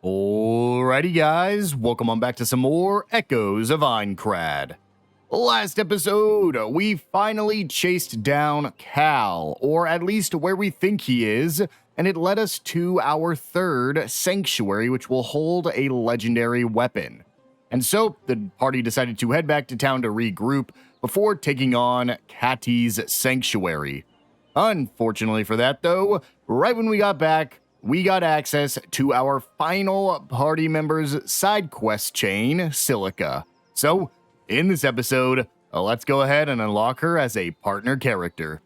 Alrighty guys, welcome on back to some more Echoes of Aincrad. Last episode, we finally chased down Cal, or at least where we think he is, and it led us to our third sanctuary, which will hold a legendary weapon. And so, the party decided to head back to town to regroup before taking on Catty's sanctuary. Unfortunately for that though, right when we got back, we got access to our final party member's side quest chain, Silica. So, in this episode, let's go ahead and unlock her as a partner character.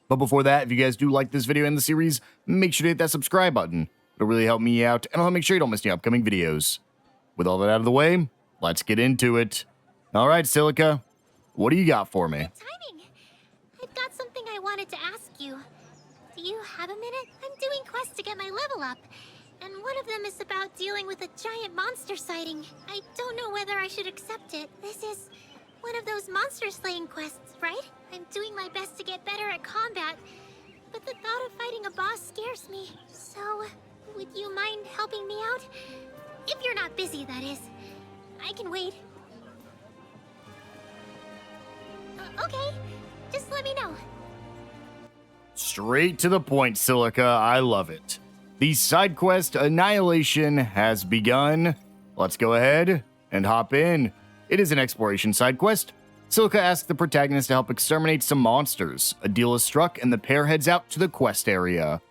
But before that, if you guys do like this video and the series, make sure to hit that subscribe button. It'll really help me out, and I'll make sure you don't miss any upcoming videos. With all that out of the way, let's get into it. Alright, Silica, what do you got for me? Good timing. I've got something I wanted to ask you. Do you have a minute? I'm doing quests to get my level up, and one of them is about dealing with a giant monster sighting. I don't know whether I should accept it. This is one of those monster slaying quests, right? I'm doing my best to get better at combat, but the thought of fighting a boss scares me. So, would you mind helping me out? If you're not busy, that is. I can wait. Okay, just let me know. Straight to the point, Silica. I love it. The side quest Annihilation has begun. Let's go ahead and hop in. It is an exploration side quest. Silica asks the protagonist to help exterminate some monsters. A deal is struck and the pair heads out to the quest area.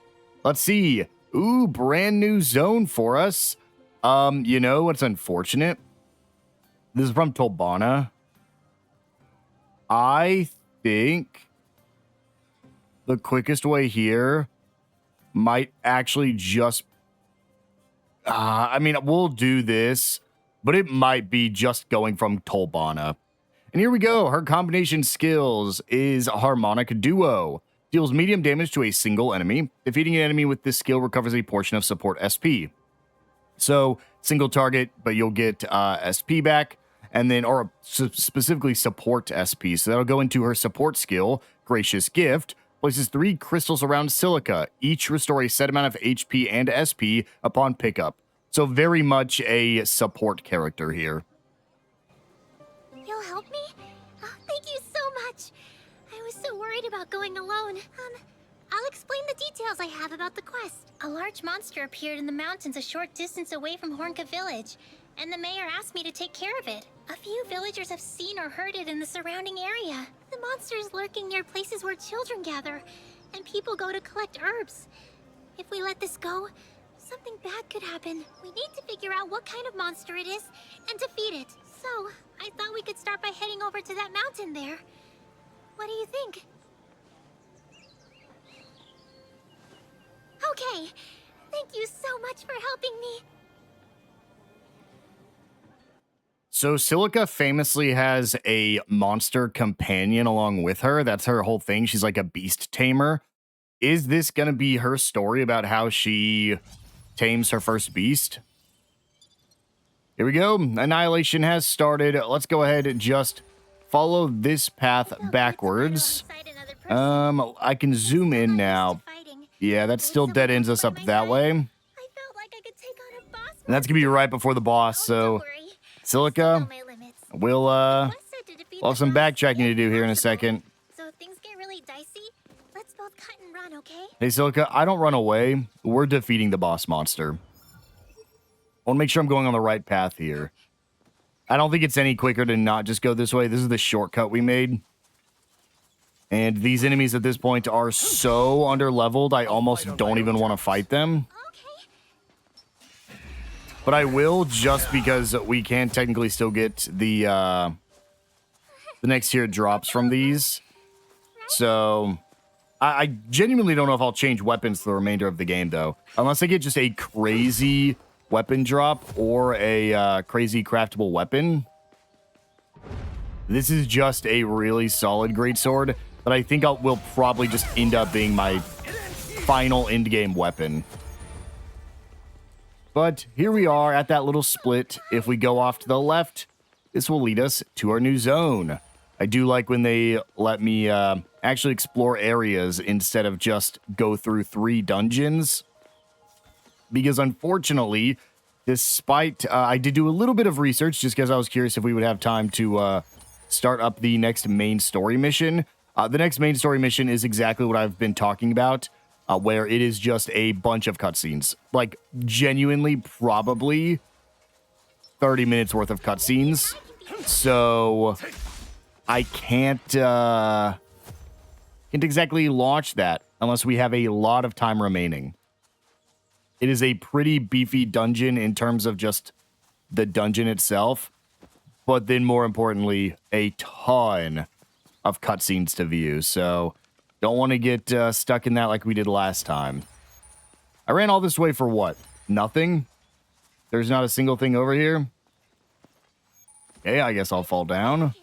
Let's see. Ooh, brand new zone for us. You know what's unfortunate? This is from Tolbana. I think the quickest way here might actually just... I mean, we'll do this, but it might be just going from Tolbana. And here we go. Her combination skills is Harmonic Duo. Deals medium damage to a single enemy. Defeating an enemy with this skill recovers a portion of support SP. So, single target, but you'll get SP back. And then, or specifically support SP. So that'll go into her support skill, Gracious Gift. Places 3 crystals around Silica. Each restore a set amount of HP and SP upon pickup. So very much a support character here. You'll help me? Oh, thank you so much. I was so worried about going alone. I'll explain the details I have about the quest. A large monster appeared in the mountains a short distance away from Hornka Village, and the mayor asked me to take care of it. A few villagers have seen or heard it in the surrounding area. The monster is lurking near places where children gather, and people go to collect herbs. If we let this go, something bad could happen. We need to figure out what kind of monster it is and defeat it. So, I thought we could start by heading over to that mountain there. What do you think? Okay, thank you so much for helping me. So Silica famously has a monster companion along with her. That's her whole thing. She's like a beast tamer. Is this going to be her story about how she tames her first beast? Here we go. Annihilation has started. Let's go ahead and just follow this path backwards. I can zoom in now. Yeah, that still dead ends us up that way. And that's going to be right before the boss, so... Silica, we'll have some backtracking to do here in a second. So if things get really dicey, let's both cut and run, okay? Hey, Silica, I don't run away. We're defeating the boss monster. I want to make sure I'm going on the right path here. I don't think it's any quicker to not just go this way. This is the shortcut we made. And these enemies at this point are so underleveled, I almost don't even want to fight them. But I will, just because we can technically still get the next tier drops from these. So, I genuinely don't know if I'll change weapons for the remainder of the game, though. Unless I get just a crazy weapon drop or a crazy craftable weapon. This is just a really solid greatsword that I think will probably just end up being my final end-game weapon. But here we are at that little split. If we go off to the left, this will lead us to our new zone. I do like when they let me actually explore areas instead of just go through 3 dungeons. because unfortunately, despite I did do a little bit of research just because I was curious if we would have time to start up the next main story mission. The next main story mission is exactly what I've been talking about, where it is just a bunch of cutscenes. Like, genuinely, probably 30 minutes worth of cutscenes. So I can't exactly launch that unless we have a lot of time remaining. It is a pretty beefy dungeon in terms of just the dungeon itself, but then more importantly, a ton of cutscenes to view. So don't want to get stuck in that like we did last time. I ran all this way for what? Nothing? There's not a single thing over here? Okay, I guess I'll fall down.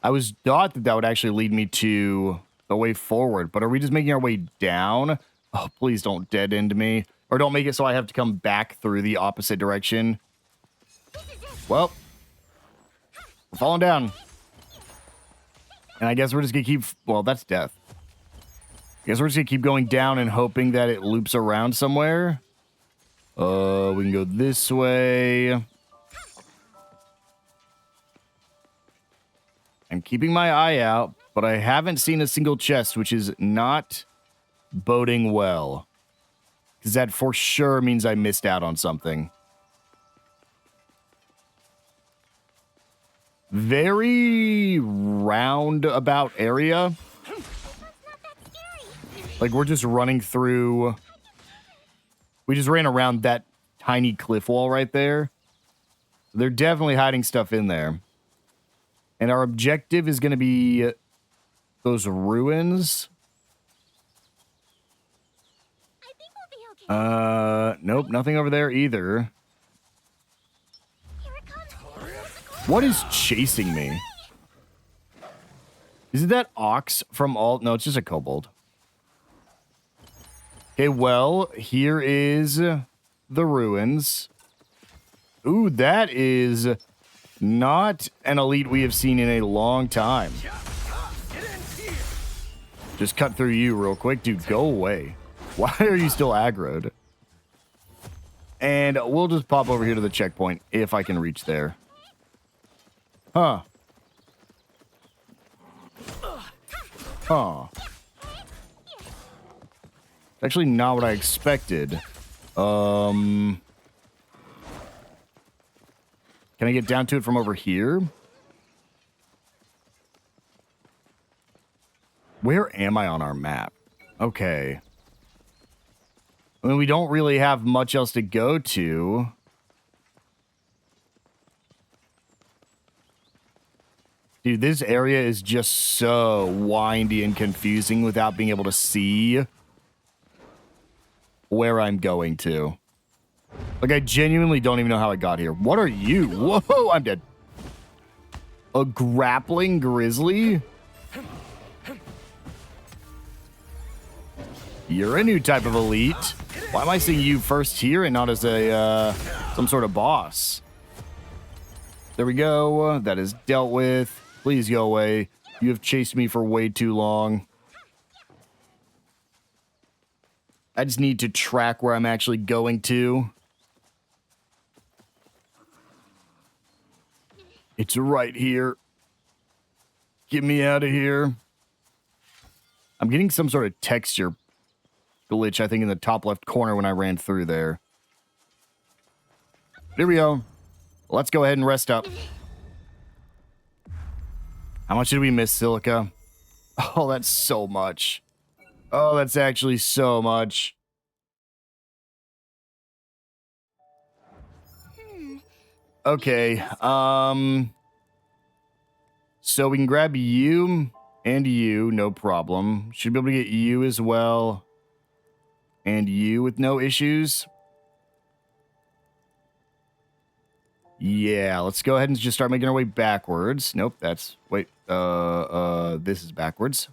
I was thought that would actually lead me to the way forward, but are we just making our way down? Oh, please don't dead end me. Or don't make it so I have to come back through the opposite direction. Well, we're falling down. And I guess we're just going to keep... Well, that's death. I guess we're just going to keep going down and hoping that it loops around somewhere. We can go this way. I'm keeping my eye out, but I haven't seen a single chest, which is not boding well. Because that for sure means I missed out on something. Very roundabout area. Like, we're just running through... We just ran around that tiny cliff wall right there. They're definitely hiding stuff in there. And our objective is going to be those ruins. I think we'll be okay. Nope, nothing over there either. Here it comes. What is chasing me? Is it that ox from all... No, it's just a kobold. Okay, well, here is the ruins. Ooh, that is not an elite we have seen in a long time. Just cut through you real quick. Dude, go away. Why are you still aggroed? And we'll just pop over here to the checkpoint if I can reach there. Huh. Huh. Actually not what I expected. Can I get down to it from over here? Where am I on our map? Okay. I mean, we don't really have much else to go to. Dude, this area is just so windy and confusing without being able to see where I'm going to. Like, I genuinely don't even know how I got here. What are you? Whoa, I'm dead. A grappling grizzly? You're a new type of elite. Why am I seeing you first here and not as a, some sort of boss? There we go. That is dealt with. Please go away. You have chased me for way too long. I just need to track where I'm actually going to. It's right here. Get me out of here. I'm getting some sort of texture glitch, I think, in the top left corner when I ran through there. Here we go. Let's go ahead and rest up. How much did we miss, Silica? Oh, that's so much. Oh, that's actually so much. Okay, so we can grab you and you, no problem. Should be able to get you as well. And you with no issues. Yeah, let's go ahead and just start making our way backwards. Nope, that's... Wait, this is backwards.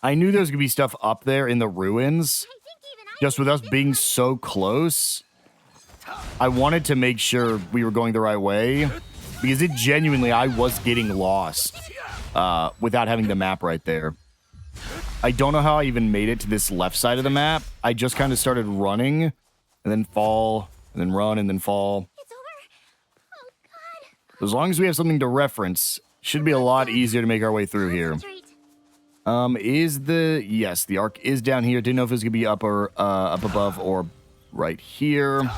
I knew there was going to be stuff up there in the ruins. Just with us being so close, I wanted to make sure we were going the right way. Because it genuinely, I was getting lost without having the map right there. I don't know how I even made it to this left side of the map. I just kind of started running, and then fall, and then run, and then fall. It's over. Oh, God. As long as we have something to reference, should be a lot easier to make our way through here. Yes, the arc is down here. Didn't know if it was gonna be up or up above or right here. I know I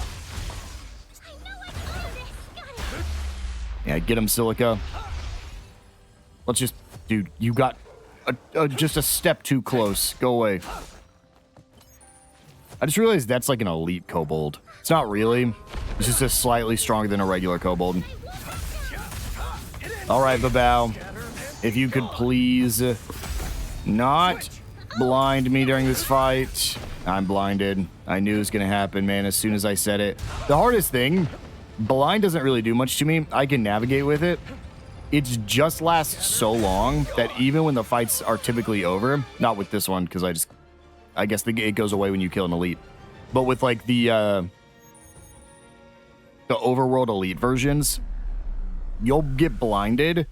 thought of this. Got it. Yeah, get him, Silica. Let's just, dude, you got just a step too close. Go away. I just realized that's like an elite kobold. It's not really. It's just slightly stronger than a regular kobold. All right, Babao. If you could please not blind me during this fight. I'm blinded. I knew it was going to happen, man, as soon as I said it. The hardest thing, blind doesn't really do much to me. I can navigate with it. It just lasts so long that even when the fights are typically over, not with this one, because I guess it goes away when you kill an elite. But with like the overworld elite versions, you'll get blinded,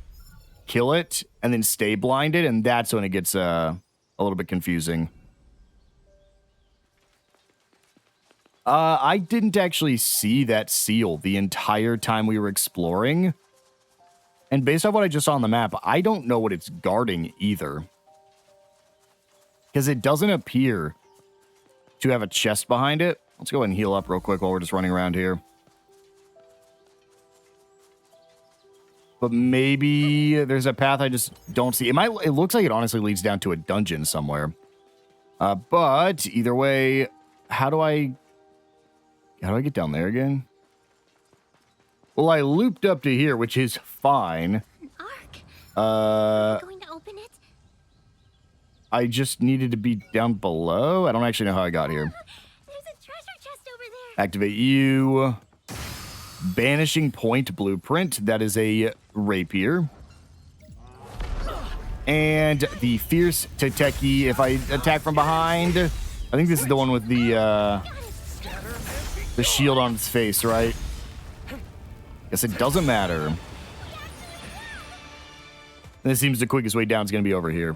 kill it, and then stay blinded, and that's when it gets a little bit confusing. I didn't actually see that seal the entire time we were exploring. And based on what I just saw on the map, I don't know what it's guarding either. Because it doesn't appear to have a chest behind it. Let's go ahead and heal up real quick while we're just running around here. But maybe there's a path I just don't see. It looks like it honestly leads down to a dungeon somewhere. But either way, how do I get down there again? Well, I looped up to here, which is fine. An arc. Are you going to open it? I just needed to be down below. I don't actually know how I got here. There's a treasure chest over there. Activate you. Banishing point blueprint. That is a rapier. And the fierce Teteki. If I attack from behind, I think this is the one with the shield on its face, right? Guess it doesn't matter. This seems the quickest way down is going to be over here.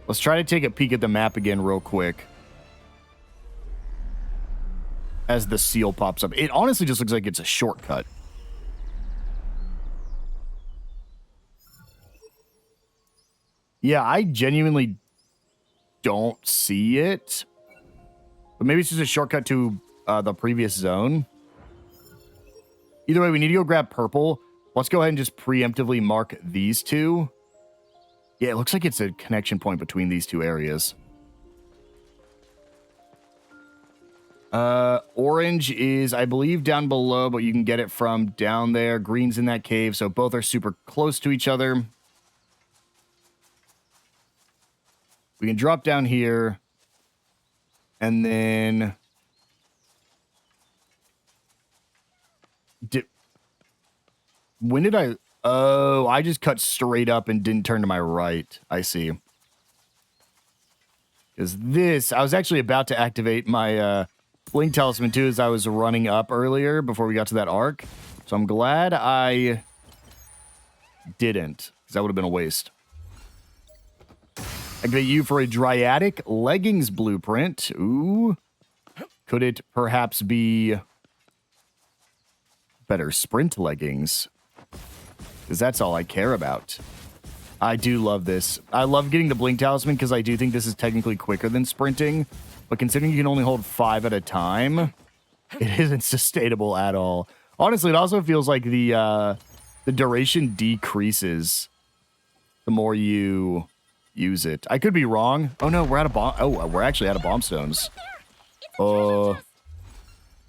Let's try to take a peek at the map again real quick. As the seal pops up. It honestly just looks like it's a shortcut. Yeah, I genuinely don't see it. But maybe it's just a shortcut to the previous zone. Either way, we need to go grab purple. Let's go ahead and just preemptively mark these two. Yeah, it looks like it's a connection point between these two areas. Orange is, I believe, down below, but you can get it from down there. Green's in that cave, so both are super close to each other. We can drop down here. And then... When did I... Oh, I just cut straight up and didn't turn to my right. I see. Because this... I was actually about to activate my Blink Talisman too as I was running up earlier before we got to that arc. So I'm glad I didn't. Because that would have been a waste. Activate you for a Dryadic Leggings blueprint. Ooh. Could it perhaps be... better sprint leggings? Because that's all I care about. I do love this. I love getting the Blink Talisman because I do think this is technically quicker than sprinting. But considering you can only hold 5 at a time, it isn't sustainable at all. Honestly, it also feels like the duration decreases the more you use it. I could be wrong. Oh no, we're out of bomb. Oh, we're actually out of bomb stones. I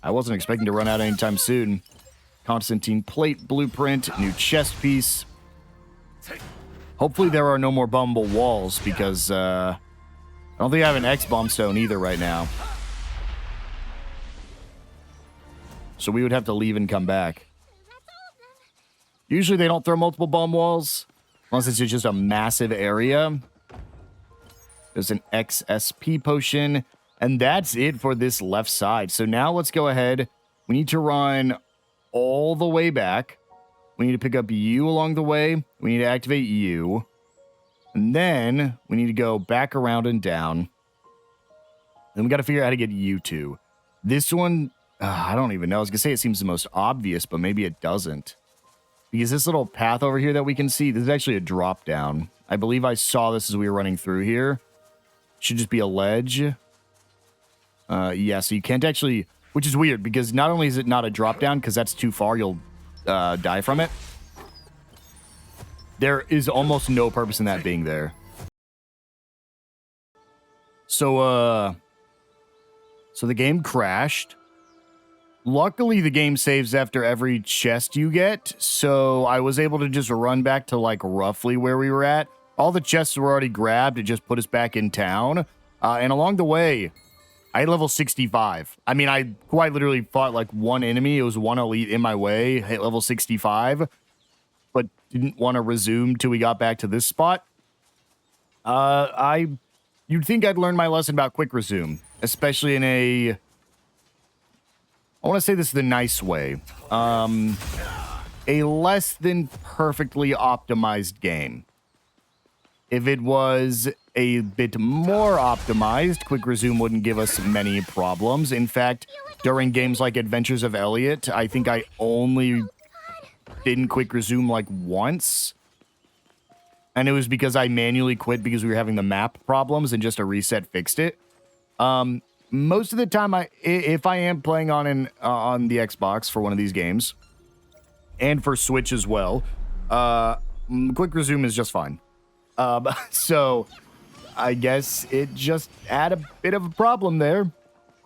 wasn't expecting to run out anytime soon. Constantine plate blueprint, new chest piece. Hopefully there are no more bombable walls because I don't think I have an X bomb stone either right now. So we would have to leave and come back. Usually they don't throw multiple bomb walls unless it's just a massive area. There's an XSP potion, and that's it for this left side. So now let's go ahead. We need to run all the way back. We need to pick up you along the way. We need to activate you. And then we need to go back around and down. Then we got to figure out how to get you two. This one, I don't even know. I was going to say it seems the most obvious, but maybe it doesn't. Because this little path over here that we can see, this is actually a drop down. I believe I saw this as we were running through here. Should just be a ledge. Yeah, so you can't actually, which is weird because not only is it not a drop down because that's too far, you'll die from it. There is almost no purpose in that being there. So the game crashed. Luckily, the game saves after every chest you get, so I was able to just run back to, like, roughly where we were at. All the chests were already grabbed. It just put us back in town. And along the way, I had level 65. I mean, I quite literally fought, like, one enemy. It was one elite in my way, hit level 65, but didn't want to resume till we got back to this spot. You'd think I'd learned my lesson about quick resume, especially in a... I want to say this the nice way. A less than perfectly optimized game. If it was a bit more optimized, quick resume wouldn't give us many problems. In fact, during games like Adventures of Elliot, I think I only didn't quick resume like once. And it was because I manually quit because we were having the map problems and just a reset fixed it. Most of the time, if I am playing on the Xbox for one of these games, and for Switch as well, quick resume is just fine. So I guess it just had a bit of a problem there.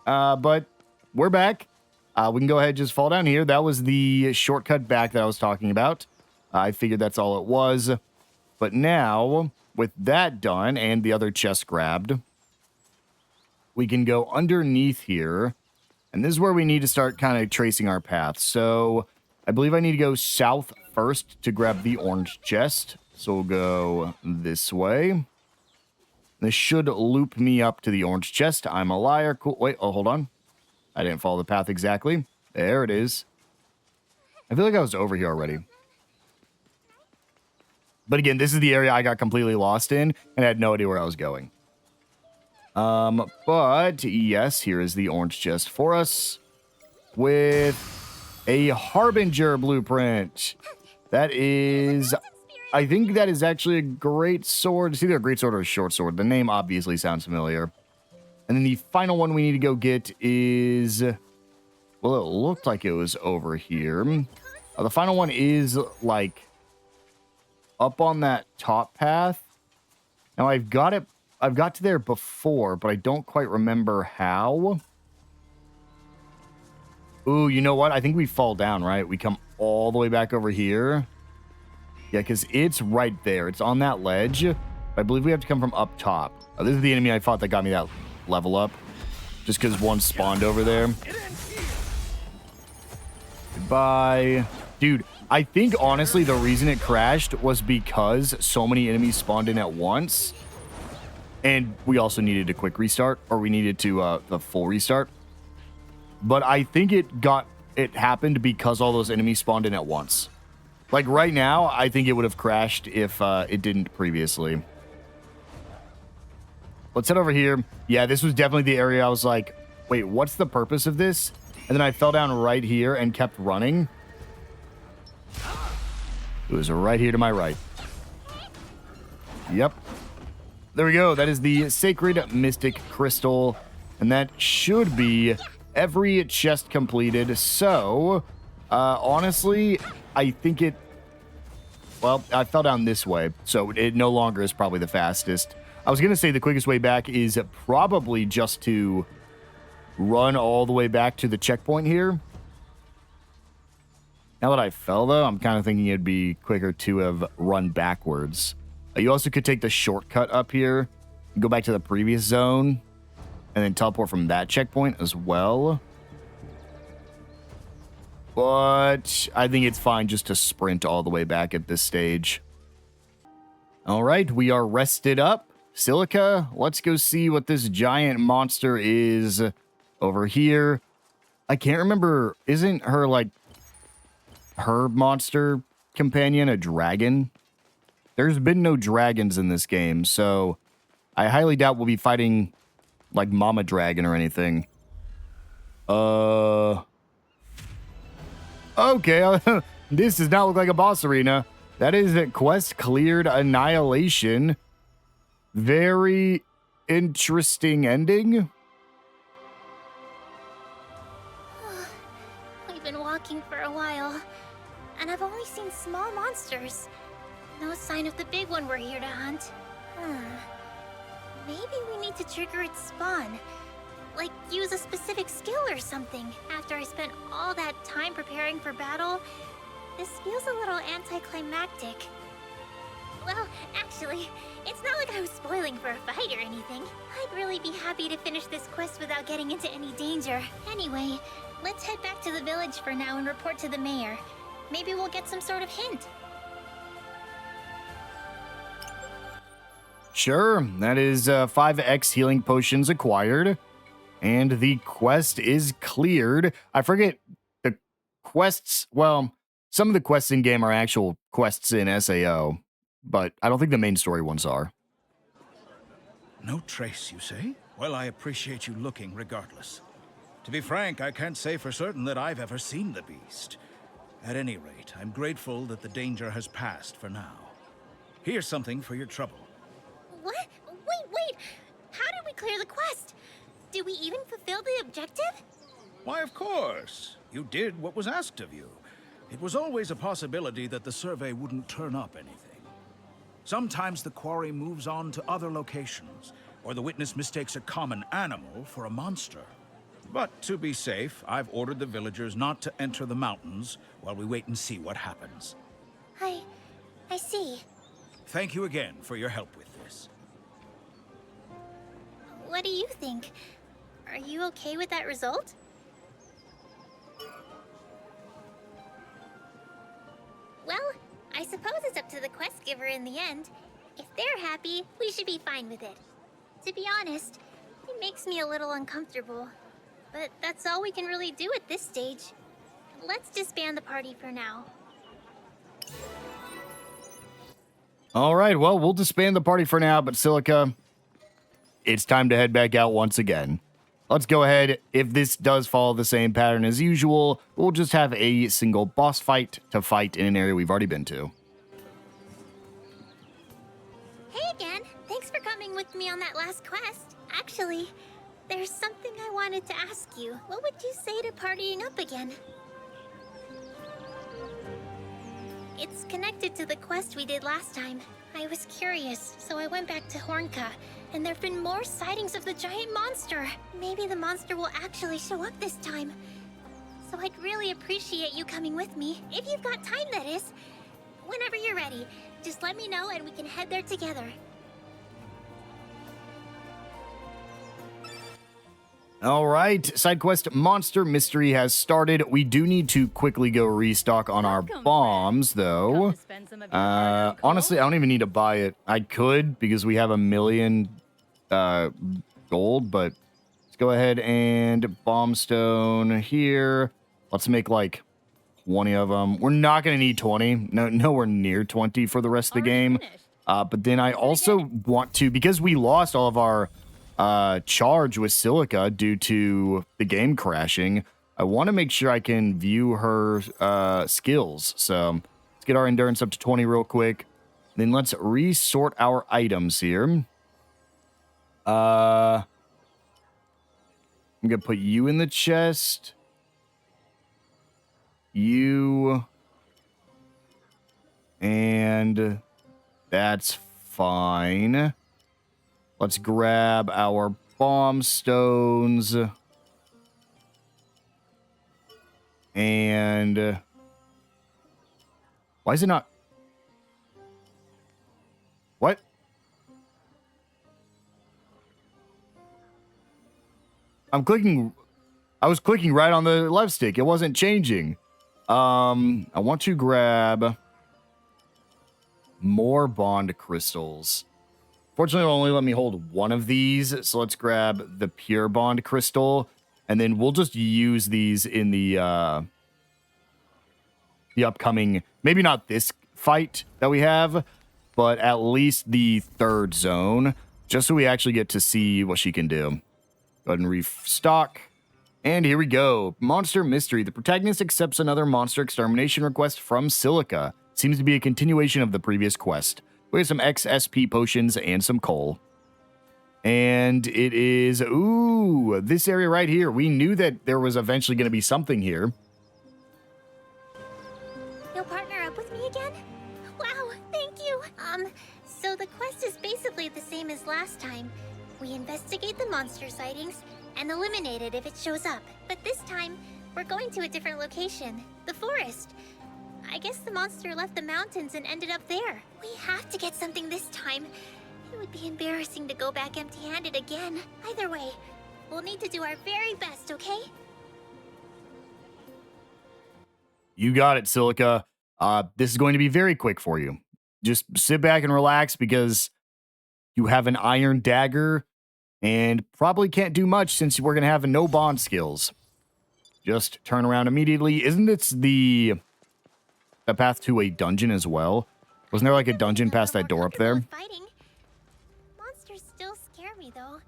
But we're back. We can go ahead and just fall down here. That was the shortcut back that I was talking about. I figured that's all it was. But now, with that done and the other chest grabbed, we can go underneath here. And this is where we need to start kind of tracing our path. So I believe I need to go south first to grab the orange chest. So we'll go this way. This should loop me up to the orange chest. I'm a liar. Cool. Wait, oh, hold on. I didn't follow the path exactly. There it is. I feel like I was over here already. But again, this is the area I got completely lost in and I had no idea where I was going. But yes, here is the orange chest for us with a Harbinger blueprint. That is, I think that is actually a great sword. It's either a great sword or a short sword. The name obviously sounds familiar. And then the final one we need to go get is, well, it looked like it was over here. The final one is like up on that top path. Now I've got to there before, but I don't quite remember how. Ooh, you know what? I think we fall down, right? We come all the way back over here. Yeah, because it's right there. It's on that ledge. I believe we have to come from up top. This is the enemy I fought that got me that level up. Just because one spawned over there. Goodbye. Dude, I think, honestly, the reason it crashed was because so many enemies spawned in at once. And we also needed a quick restart, or we needed to the full restart. But I think it happened because all those enemies spawned in at once. Like right now, I think it would have crashed if it didn't previously. Let's head over here. Yeah, this was definitely the area I was like, wait, what's the purpose of this? And then I fell down right here and kept running. It was right here to my right. Yep. There we go. That is the Sacred Mystic Crystal. And that should be every chest completed. So, honestly, I think it... Well, I fell down this way, so it no longer is probably the fastest. I was going to say the quickest way back is probably just to run all the way back to the checkpoint here. Now that I fell, though, I'm kind of thinking it'd be quicker to have run backwards. You also could take the shortcut up here, go back to the previous zone, and then teleport from that checkpoint as well. But I think it's fine just to sprint all the way back at this stage. All right, we are rested up. Silica, let's go see what this giant monster is over here. I can't remember, isn't her, like, her monster companion a dragon? there's been no dragons in this game, so I highly doubt we'll be fighting like Mama Dragon or anything. Okay, this does not look like a boss arena. That is a quest cleared annihilation. Very interesting ending. We've been walking for a while, and I've only seen small monsters. No sign of the big one we're here to hunt. Maybe we need to trigger its spawn. Like, use a specific skill or something. After I spent all that time preparing for battle, this feels a little anticlimactic. Well, actually, it's not like I was spoiling for a fight or anything. I'd really be happy to finish this quest without getting into any danger. Anyway, let's head back to the village for now and report to the mayor. Maybe we'll get some sort of hint. Sure, that is 5x healing potions acquired. And the quest is cleared. I forget the quests. Well, some of the quests in game are actual quests in SAO, but I don't think the main story ones are. No trace, you say? Well, I appreciate you looking regardless. To be frank, I can't say for certain that I've ever seen the beast. At any rate, I'm grateful that the danger has passed for now. Here's something for your trouble. What? Wait! How did we clear the quest? Did we even fulfill the objective? Why, of course. You did what was asked of you. It was always a possibility that the survey wouldn't turn up anything. Sometimes the quarry moves on to other locations, or the witness mistakes a common animal for a monster. But to be safe, I've ordered the villagers not to enter the mountains while we wait and see what happens. I see. Thank you again for your help with this. What do you think? Are you okay with that result? Well, I suppose it's up to the quest giver in the end. If they're happy, we should be fine with it. To be honest, it makes me a little uncomfortable. But that's all we can really do at this stage. Let's disband the party for now. All right, well, we'll disband the party for now, but Silica, it's time to head back out once again. Let's go ahead. If this does follow the same pattern as usual, we'll just have a single boss fight to fight in an area we've already been to. Hey again! Thanks for coming with me on that last quest. Actually, there's something I wanted to ask you. What would you say to partying up again? It's connected to the quest we did last time. I was curious, so I went back to Hornka, and there've been more sightings of the giant monster. Maybe the monster will actually show up this time. So I'd really appreciate you coming with me, if you've got time, that is. Whenever you're ready, just let me know and we can head there together. All right, side quest Monster Mystery has started. We do need to quickly go restock on our bombs, though. Honestly, I don't even need to buy it. I could, because we have 1 million gold, but let's go ahead and bomb stone here. Let's make like 20 of them. We're not going to need 20. Nowhere near 20 for the rest of the game. But then I also want to, because we lost all of our charge with Silica due to the game crashing, I want to make sure I can view her skills. So let's get our endurance up to 20 real quick. Then let's resort our items here. I'm gonna put you in the chest. You. And that's fine. Let's grab our bomb stones. And why is it not? What? I was clicking right on the left stick. It wasn't changing. I want to grab more bond crystals. Fortunately, it'll only let me hold one of these, so let's grab the pure bond crystal, and then we'll just use these in the upcoming, maybe not this fight that we have, but at least the third zone, just so we actually get to see what she can do. Go ahead and restock. And here we go. Monster Mystery. The protagonist accepts another monster extermination request from Silica. Seems to be a continuation of the previous quest. We have some XSP potions and some coal. And it is, ooh, this area right here. We knew that there was eventually going to be something here. You'll partner up with me again? Wow, thank you. So the quest is basically the same as last time. We investigate the monster sightings and eliminate it if it shows up. But this time, we're going to a different location, the forest. I guess the monster left the mountains and ended up there. We have to get something this time. It would be embarrassing to go back empty-handed again. Either way, we'll need to do our very best, okay? You got it, Silica. This is going to be very quick for you. Just sit back and relax because you have an iron dagger and probably can't do much since we're going to have no bond skills. Just turn around immediately. Isn't it the path to a dungeon as well? Wasn't there like a dungeon past that door up there? Fighting. Monsters still scare me though,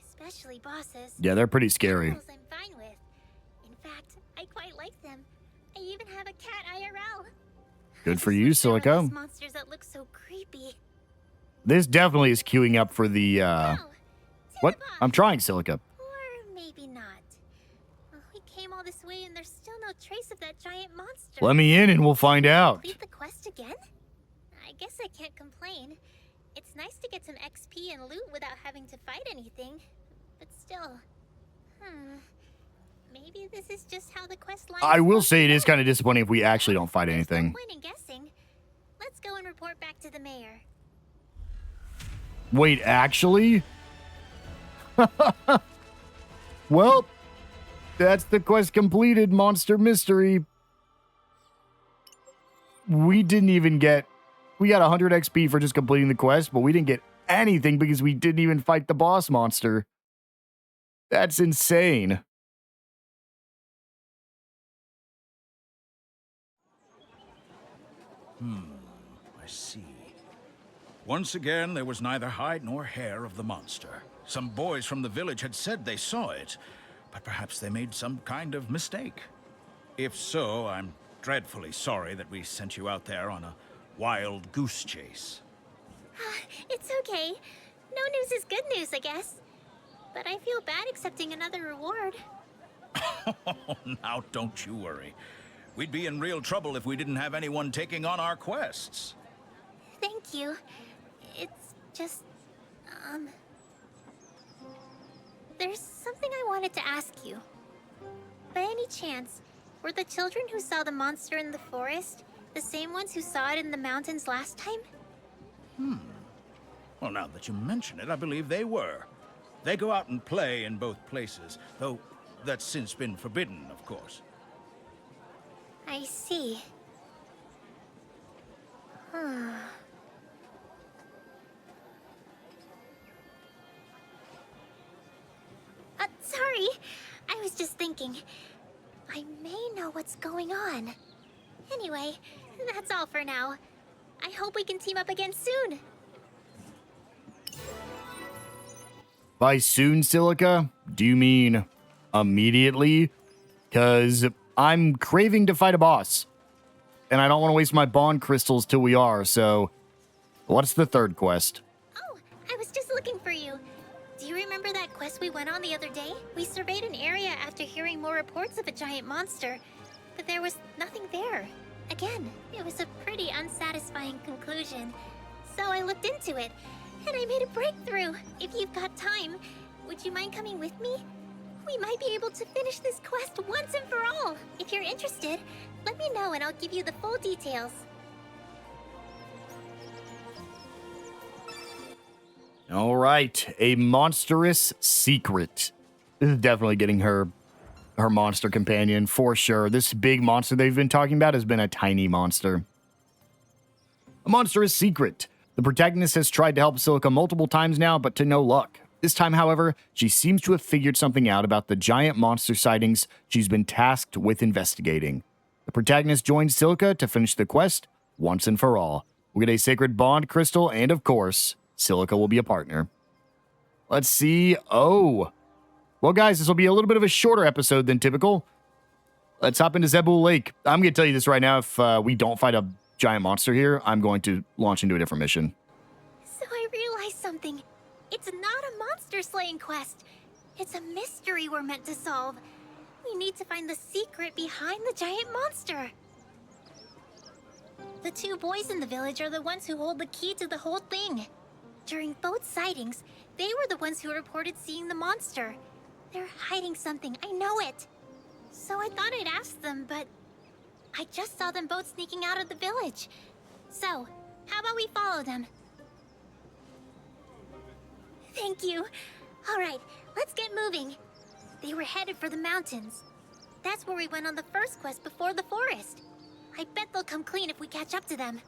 especially bosses. Yeah, they're pretty scary. Animals I'm fine with. In fact, I quite like them. I even have a cat IRL. Good for you, Silica. Monsters that look so creepy. This definitely is queuing up for the what? I'm trying, Silica. Or maybe not. We came all this way and there's still no trace of that giant monster. Let me in and we'll find out. Complete the quest again? I guess I can't complain. It's nice to get some XP and loot without having to fight anything. But still, maybe this is just how the quest line. I will say it is kind of disappointing if we actually don't fight anything. There's no point in guessing. Let's go and report back to the mayor. Wait, actually? Well, that's the quest completed, Monster Mystery. We didn't even get... We got 100 XP for just completing the quest, but we didn't get anything because we didn't even fight the boss monster. That's insane. I see. Once again, there was neither hide nor hair of the monster. Some boys from the village had said they saw it, but perhaps they made some kind of mistake. If so, I'm dreadfully sorry that we sent you out there on a wild goose chase. It's okay. No news is good news, I guess. But I feel bad accepting another reward. Now, don't you worry. We'd be in real trouble if we didn't have anyone taking on our quests. Thank you. It's just, there's something I wanted to ask you. By any chance, were the children who saw the monster in the forest the same ones who saw it in the mountains last time? Well, now that you mention it, I believe they were. They go out and play in both places, though that's since been forbidden, of course. I see. Sorry. I was just thinking. I may know what's going on. Anyway, that's all for now. I hope we can team up again soon. By soon, Silica, do you mean immediately? Because I'm craving to fight a boss. And I don't want to waste my bond crystals till we are, so... What's the third quest? Oh, I was just looking for you. Do you remember that quest we went on the other day? We surveyed an area after hearing more reports of a giant monster, but there was nothing there. Again, it was a pretty unsatisfying conclusion. So I looked into it, and I made a breakthrough. If you've got time, would you mind coming with me? We might be able to finish this quest once and for all. If you're interested, let me know and I'll give you the full details. All right, a monstrous secret. This is definitely getting her monster companion for sure. This big monster they've been talking about has been a tiny monster. A monstrous secret. The protagonist has tried to help Silica multiple times now, but to no luck. This time, however, she seems to have figured something out about the giant monster sightings she's been tasked with investigating. The protagonist joins Silica to finish the quest once and for all. We'll get a sacred bond crystal, and of course, Silica will be a partner. Let's see. Oh. Well, guys, this will be a little bit of a shorter episode than typical. Let's hop into Zebul Lake. I'm going to tell you this right now. If we don't fight a giant monster here, I'm going to launch into a different mission. So I realized something. It's not a monster slaying quest. It's a mystery we're meant to solve. We need to find the secret behind the giant monster. The two boys in the village are the ones who hold the key to the whole thing. During both sightings, they were the ones who reported seeing the monster. They're hiding something, I know it. So I thought I'd ask them, but I just saw them both sneaking out of the village. So, how about we follow them? Thank you. All right, let's get moving. They were headed for the mountains. That's where we went on the first quest before the forest. I bet they'll come clean if we catch up to them.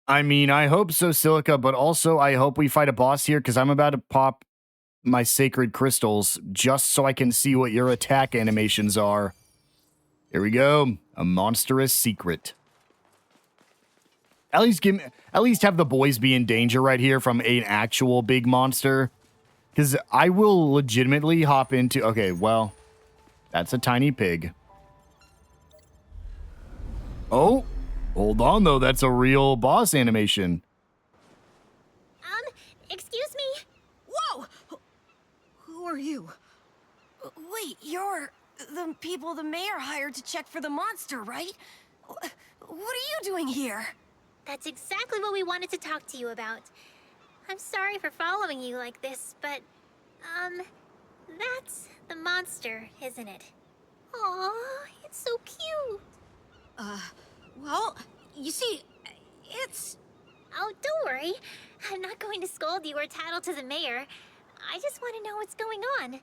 I mean, I hope so, Silica, but also I hope we fight a boss here because I'm about to pop my sacred crystals just so I can see what your attack animations are. Here we go. A monstrous secret. At least have the boys be in danger right here from an actual big monster. Because I will legitimately hop into... Okay, well, that's a tiny pig. Oh, hold on, though. That's a real boss animation. Excuse me? Whoa! Who are you? Wait, you're the people the mayor hired to check for the monster, right? What are you doing here? That's exactly what we wanted to talk to you about. I'm sorry for following you like this, but, that's the monster, isn't it? Aw, it's so cute. Well, you see, it's... Oh, don't worry. I'm not going to scold you or tattle to the mayor. I just want to know what's going on.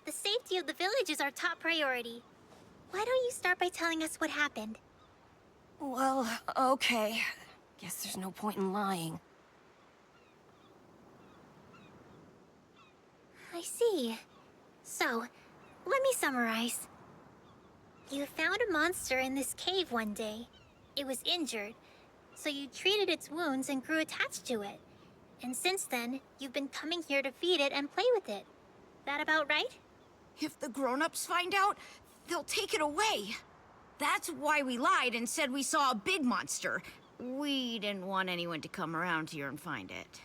The safety of the village is our top priority. Why don't you start by telling us what happened? Well, okay. Guess there's no point in lying. I see. So, let me summarize. You found a monster in this cave one day. It was injured, so you treated its wounds and grew attached to it. And since then, you've been coming here to feed it and play with it. That about right? If the grown-ups find out, they'll take it away. That's why we lied and said we saw a big monster. We didn't want anyone to come around here and find it.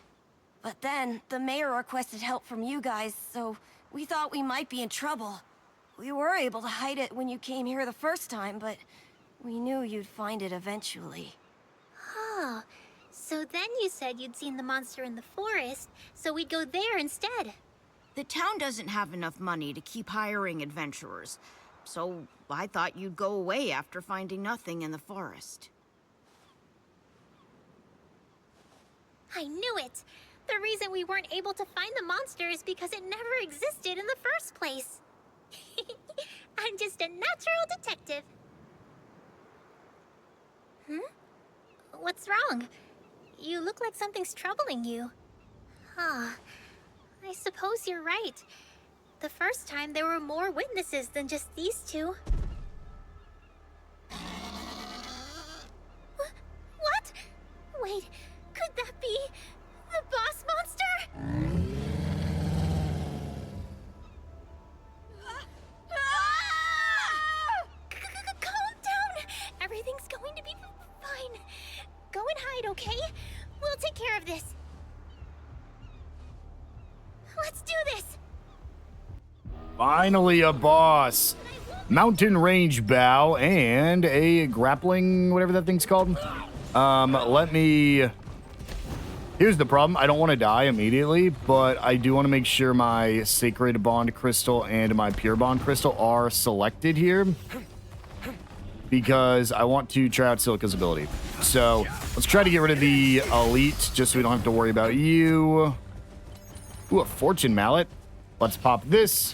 But then, the mayor requested help from you guys, so we thought we might be in trouble. We were able to hide it when you came here the first time, but we knew you'd find it eventually. Oh, so then you said you'd seen the monster in the forest, so we'd go there instead. The town doesn't have enough money to keep hiring adventurers, so I thought you'd go away after finding nothing in the forest. I knew it! The reason we weren't able to find the monster is because it never existed in the first place. I'm just a natural detective. What's wrong? You look like something's troubling you. Huh. I suppose you're right. The first time there were more witnesses than just these two. What? Wait, could that be the boss monster? Calm down. Everything's going to be fine. Go and hide, okay? We'll take care of this. Let's do this. Finally a boss. Mountain range bow and a grappling, whatever that thing's called. Here's the problem. I don't want to die immediately, but I do want to make sure my Sacred Bond Crystal and my Pure Bond Crystal are selected here, because I want to try out Silica's ability. So let's try to get rid of the Elite, just so we don't have to worry about you. Ooh, a Fortune Mallet. Let's pop this,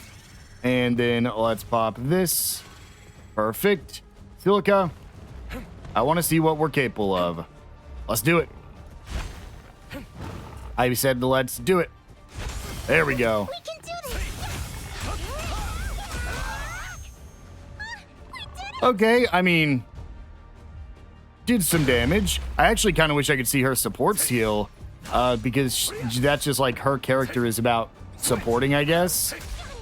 and then let's pop this. Perfect. Silica, I want to see what we're capable of. Let's do it. I said let's do it. There we go. We can do this. We did Okay, I mean, did some damage. I actually kind of wish I could see her support heal, because that's just like her character is about supporting, I guess.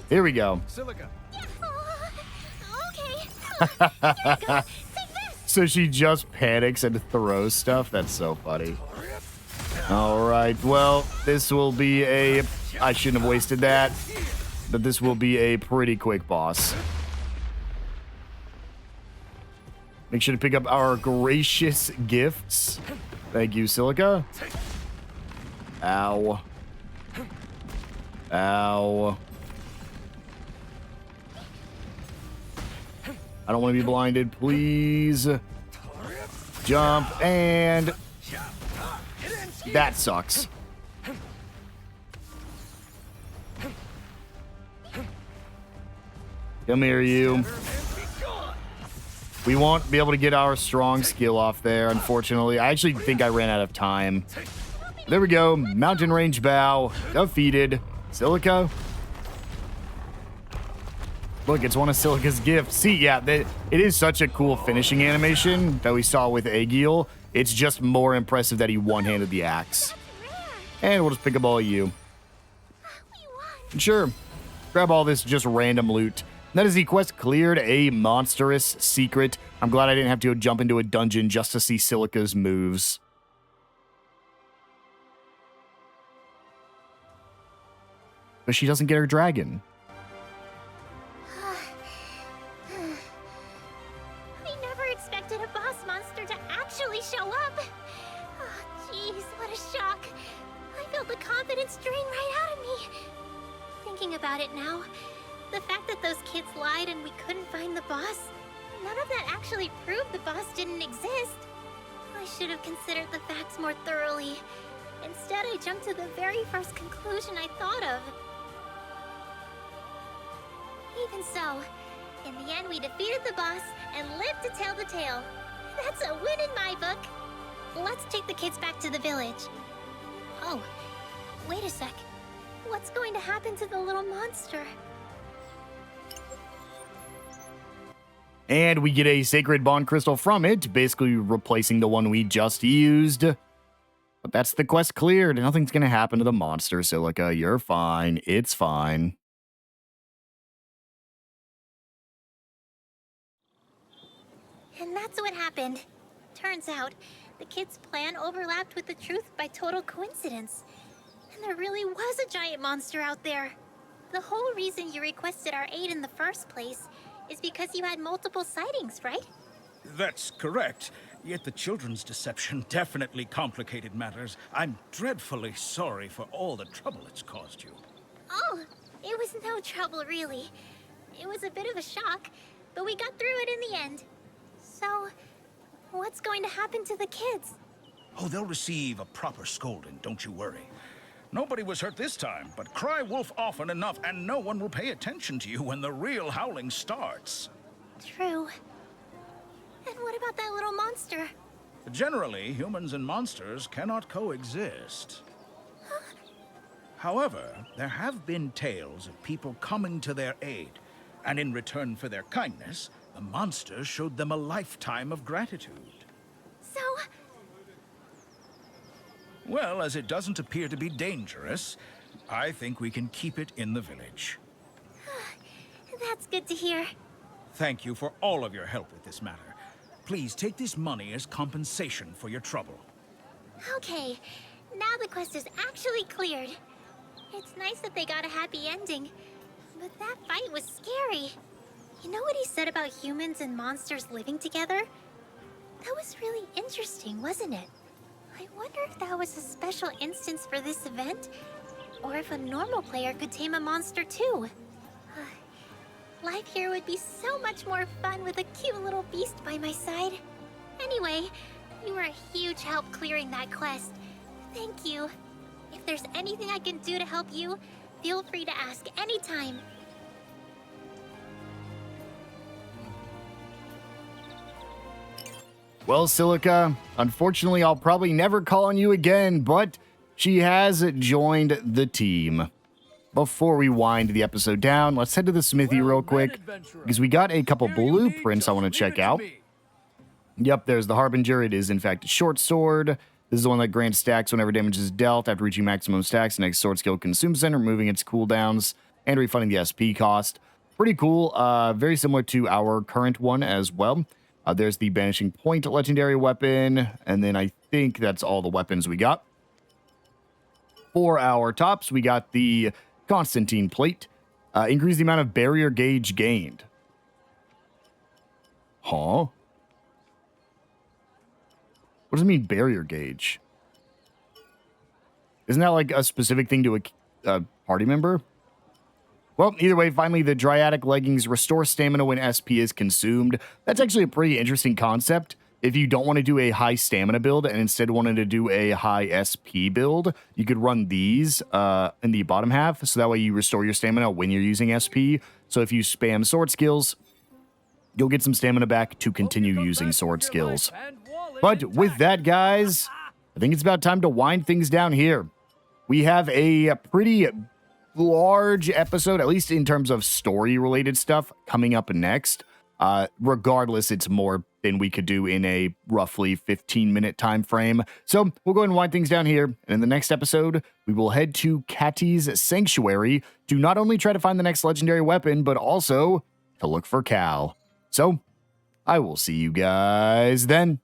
Here we go. Silica. Okay. Here I go. Take this. So she just panics and throws stuff. That's so funny. All right, well, this will be a... I shouldn't have wasted that, but this will be a pretty quick boss. Make sure to pick up our gracious gifts. Thank you, Silica. Ow. Ow. I don't want to be blinded, please. Jump, and... that sucks. Come here, you. We won't be able to get our strong skill off there, unfortunately. I actually think I ran out of time. There we go. Mountain range bow. Defeated. Silica. Look, it's one of Silica's gifts. See, yeah, it is such a cool finishing animation that we saw with Aegil. It's just more impressive that he one-handed the axe. And we'll just pick up all of you. Sure. Grab all this just random loot. That is the quest cleared, a monstrous secret. I'm glad I didn't have to jump into a dungeon just to see Silica's moves. But she doesn't get her dragon. I never expected a boss monster to actually show up. Oh, jeez, what a shock. I felt the confidence drain right out of me. Thinking about it now, the fact that those kids lied and we couldn't find the boss, none of that actually proved the boss didn't exist. I should have considered the facts more thoroughly. Instead, I jumped to the very first conclusion I thought of. Even so, in the end, we defeated the boss and lived to tell the tale. That's a win in my book. Let's take the kids back to the village. Oh, wait a sec. What's going to happen to the little monster? And we get a sacred bond crystal from it, basically replacing the one we just used. But that's the quest cleared. Nothing's going to happen to the monster, Silica. You're fine. It's fine. And that's what happened. Turns out, the kids' plan overlapped with the truth by total coincidence. And there really was a giant monster out there. The whole reason you requested our aid in the first place is because you had multiple sightings, right? That's correct. Yet the children's deception definitely complicated matters. I'm dreadfully sorry for all the trouble it's caused you. Oh, it was no trouble, really. It was a bit of a shock, but we got through it in the end. So, what's going to happen to the kids? Oh, they'll receive a proper scolding, don't you worry. Nobody was hurt this time, but cry wolf often enough and no one will pay attention to you when the real howling starts. True. And what about that little monster? Generally, humans and monsters cannot coexist. However, there have been tales of people coming to their aid, and in return for their kindness, the monster showed them a lifetime of gratitude. So, Well, as it doesn't appear to be dangerous, I think we can keep it in the village. that's good to hear. Thank you for all of your help with this matter. Please take this money as compensation for your trouble. Okay, now the quest is actually cleared. It's nice that they got a happy ending, but that fight was scary. You know what he said about humans and monsters living together? That was really interesting, wasn't it? I wonder if that was a special instance for this event, or if a normal player could tame a monster too. Life here would be so much more fun with a cute little beast by my side. Anyway, you were a huge help clearing that quest. Thank you. If there's anything I can do to help you, feel free to ask anytime. Well, Silica, unfortunately, I'll probably never call on you again, but she has joined the team. before we wind the episode down, let's head to the smithy real quick, because we got a couple blueprints I want to check out. Yep, there's the Harbinger. It is, in fact, a short sword. This is the one that grants stacks whenever damage is dealt. After reaching maximum stacks, the next sword skill consumes them, removing its cooldowns and refunding the SP cost. Pretty cool. Very similar to our current one as well. There's the Banishing Point legendary weapon, and then I think that's all the weapons we got. For our tops, we got the Constantine plate. Increase the amount of barrier gauge gained. Huh? What does it mean, barrier gauge? Isn't that like a specific thing to a party member? Well, either way, finally, the Dryadic leggings restore stamina when SP is consumed. That's actually a pretty interesting concept. If you don't want to do a high stamina build and instead wanted to do a high SP build, you could run these in the bottom half. So that way you restore your stamina when you're using SP. So if you spam sword skills, you'll get some stamina back to continue using sword skills. But with that, guys, I think it's about time to wind things down here. We have a pretty large episode, at least in terms of story-related stuff, coming up next. Regardless, it's more than we could do in a roughly 15-minute time frame. So we'll go ahead and wind things down here. And in the next episode, we will head to Catty's Sanctuary to not only try to find the next legendary weapon, but also to look for Cal. So I will see you guys then.